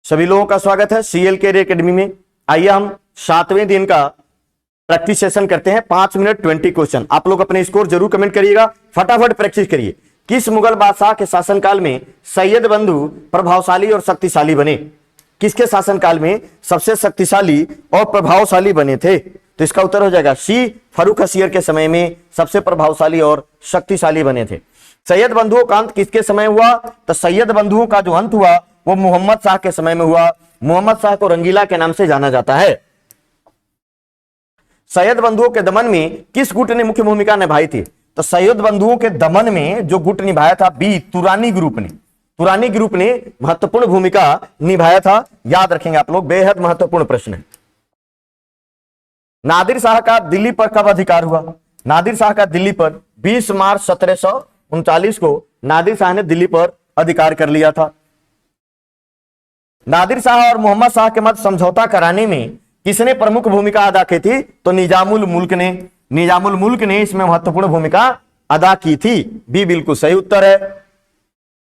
सभी लोगों का स्वागत है सीएल के एकेडमी में। आइए हम 7वें दिन का प्रैक्टिस सेशन करते हैं। 5 मिनट 20 क्वेश्चन। आप लोग अपने स्कोर जरूर कमेंट करिएगा, फटाफट प्रैक्टिस करिए। किस मुगल बादशाह के शासनकाल में सैयद बंधु प्रभावशाली और शक्तिशाली बने? किसके शासनकाल में सबसे शक्तिशाली और प्रभावशाली बने थे? तो इसका उत्तर हो जाएगा सी, फर्रुख हसीर के समय में सबसे प्रभावशाली और शक्तिशाली बने थे। सैयद बंधुओं का अंत किसके समय हुआ? तो सैयद बंधुओं का जो अंत हुआ वो मोहम्मद शाह के समय में हुआ। मोहम्मद शाह को रंगीला के नाम से जाना जाता है। सैयद बंधुओं के दमन में किस गुट ने मुख्य भूमिका निभाई थी? तो सैयद बंधुओं के दमन में जो गुट निभाया था, बी, तुरानी ग्रुप ने। तुरानी ग्रुप ने महत्वपूर्ण भूमिका निभाया था। याद रखेंगे आप लोग, बेहद महत्वपूर्ण प्रश्न है। नादिर शाह का दिल्ली पर कब अधिकार हुआ? नादिर शाह का दिल्ली पर 20 मार्च 1739 को नादिर शाह ने दिल्ली पर अधिकार कर लिया था। नादिर शाह और मोहम्मद शाह के मध्य समझौता कराने में किसने प्रमुख भूमिका अदा की थी? तो निजामुल मुल्क ने। निजामुल मुल्क ने इसमें महत्वपूर्ण भूमिका अदा की थी। बी बिल्कुल सही उत्तर है।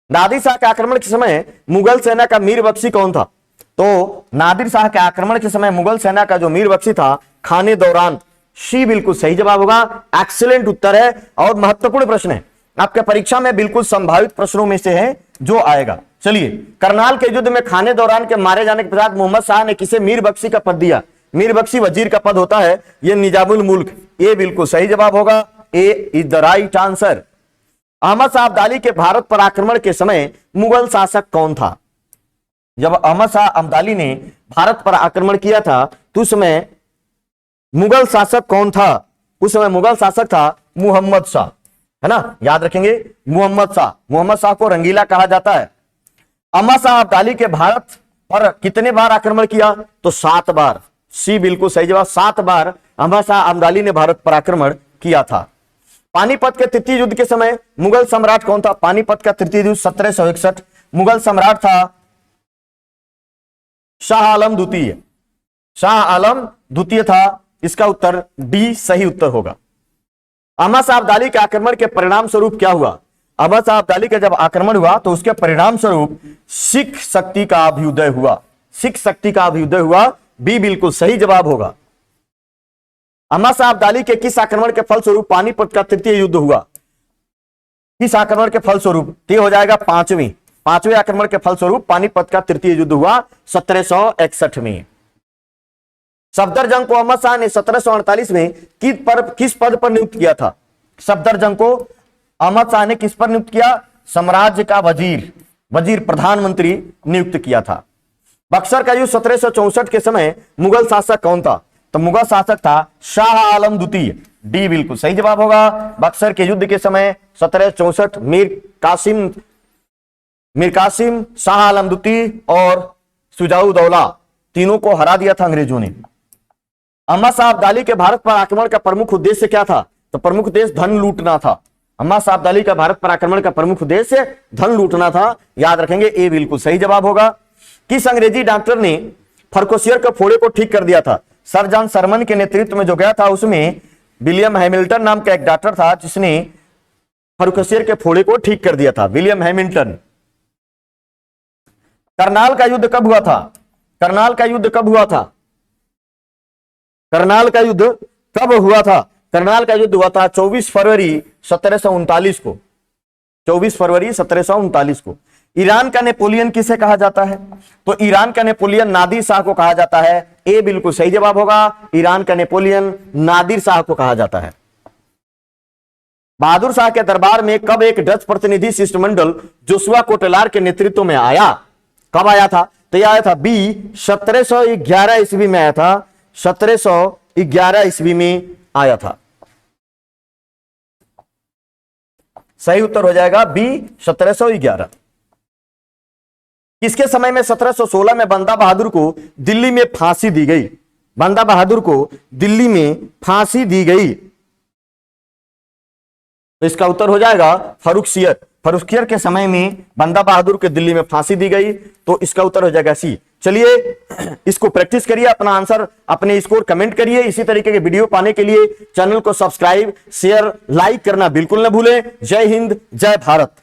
नादिर शाह के आक्रमण के समय मुगल सेना का मीर बख्शी कौन था? तो नादिर शाह के आक्रमण के समय मुगल सेना का जो मीर बख्शी था, खाने दौरान। सी बिल्कुल सही जवाब होगा। एक्सीलेंट उत्तर है और महत्वपूर्ण प्रश्न है। आपके परीक्षा में बिल्कुल संभावित प्रश्नों में से है जो आएगा। चलिए, करनाल के युद्ध में खाने दौरान के मारे जाने के पश्चात मोहम्मद शाह ने किसे मीर बख्शी का पद दिया? मीर बख्शी वजीर का पद होता है, यह निजामुल मुल्क। ये बिल्कुल सही जवाब होगा। A is the right answer. Ahmad Shah Abdali के भारत पर आक्रमण के समय मुगल शासक कौन था? जब अहमद शाह अब्दाली ने भारत पर आक्रमण किया था तो उस समय मुगल शासक कौन था? उस समय मुगल शासक था मुहम्मद शाह, है ना। याद रखेंगे, मुहम्मद शाह। मुहम्मद शाह को रंगीला कहा जाता है। अहमद शाह अब्दाली के भारत पर कितने बार आक्रमण किया? तो 7 बार। सी बिल्कुल सही जवाब। 7 बार अहमद शाह अब्दाली ने भारत पर आक्रमण किया था। पानीपत के तृतीय युद्ध के समय मुगल सम्राट कौन था? पानीपत का तृतीय युद्ध 1761। मुगल सम्राट था शाह आलम द्वितीय। शाह आलम द्वितीय था। इसका उत्तर डी सही उत्तर होगा। अहमद शाह अब्दाली के आक्रमण के परिणाम स्वरूप क्या हुआ? अहमद शाह अब्दाली का जब आक्रमण हुआ तो उसके परिणाम स्वरूप सिख शक्ति का अभ्युदय हुआ। सिख शक्ति का अभ्युदय हुआ। बी बिल्कुल सही जवाब होगा। अहमद शाह अब्दाली के किस आक्रमण के फलस्वरूप पानीपत का तृतीय युद्ध हुआ? किस आक्रमण के फलस्वरूप? ये हो जाएगा पांचवें आक्रमण के फलस्वरूप पानीपत का तृतीय युद्ध हुआ 1761 में। सफदरजंग को अहमद शाह ने 1748 में किस पद पर नियुक्त किया था? सफदरजंग को अहमद शाह ने किस पर नियुक्त किया? साम्राज्य का वजीर प्रधानमंत्री नियुक्त किया था। बक्सर का युद्ध 1764 के समय मुगल शासक कौन था? तो मुगल शासक था शाह आलम द्वितीय। डी बिल्कुल सही जवाब होगा। बक्सर के युद्ध के समय 1764 मीर कासिम, शाह आलम द्वितीय और शुजाउद्दौला तीनों को हरा दिया था अंग्रेजों ने। अहमद शाह अब्दाली के भारत पर आक्रमण का प्रमुख उद्देश्य क्या था? तो प्रमुख उद्देश्य धन लूटना था। अहमद शाह अब्दाली का भारत पर आक्रमण का प्रमुख उद्देश्य धन लूटना था। याद रखेंगे, ए बिल्कुल सही जवाब होगा। किस अंग्रेजी डॉक्टर ने फर्कोशियर के फोड़े को ठीक कर दिया था? सर जॉन सरमन के नेतृत्व में जो गया था उसमें विलियम हैमिल्टन नाम का एक डॉक्टर था जिसने फर्कोशियर के फोड़े को ठीक कर दिया था। William Hamilton. करनाल का युद्ध कब हुआ था? करनाल का युद्ध कब हुआ था? करनाल का युद्ध कब हुआ था? करनाल का युद्ध हुआ था 24 फरवरी 1739 को। 24 फरवरी 1739 को। ईरान का नेपोलियन किसे कहा जाता है? तो ईरान का नेपोलियन नादिर शाह को कहा जाता है। ए बिल्कुल सही जवाब होगा। ईरान का नेपोलियन नादिर शाह को कहा जाता है। बहादुर शाह के दरबार में कब एक डच प्रतिनिधि शिष्टमंडल जोशुआ कोटेलार के नेतृत्व में आया? कब आया था? तो यह आया था बी 1711 ईस्वी में आया था। 1711 ईस्वी में आया था। सही उत्तर हो जाएगा बी 1711। किसके समय में 1716 में बंदा बहादुर को दिल्ली में फांसी दी गई? बंदा बहादुर को दिल्ली में फांसी दी गई। तो इसका उत्तर हो जाएगा फर्रुखसियर। फर्रुखसियर के समय में बंदा बहादुर के दिल्ली में फांसी दी गई। तो इसका उत्तर हो जाएगा सी। चलिए, इसको प्रैक्टिस करिए, अपना आंसर, अपने स्कोर कमेंट करिए। इसी तरीके के वीडियो पाने के लिए चैनल को सब्सक्राइब, शेयर, लाइक करना बिल्कुल न भूलें। जय हिंद, जय भारत।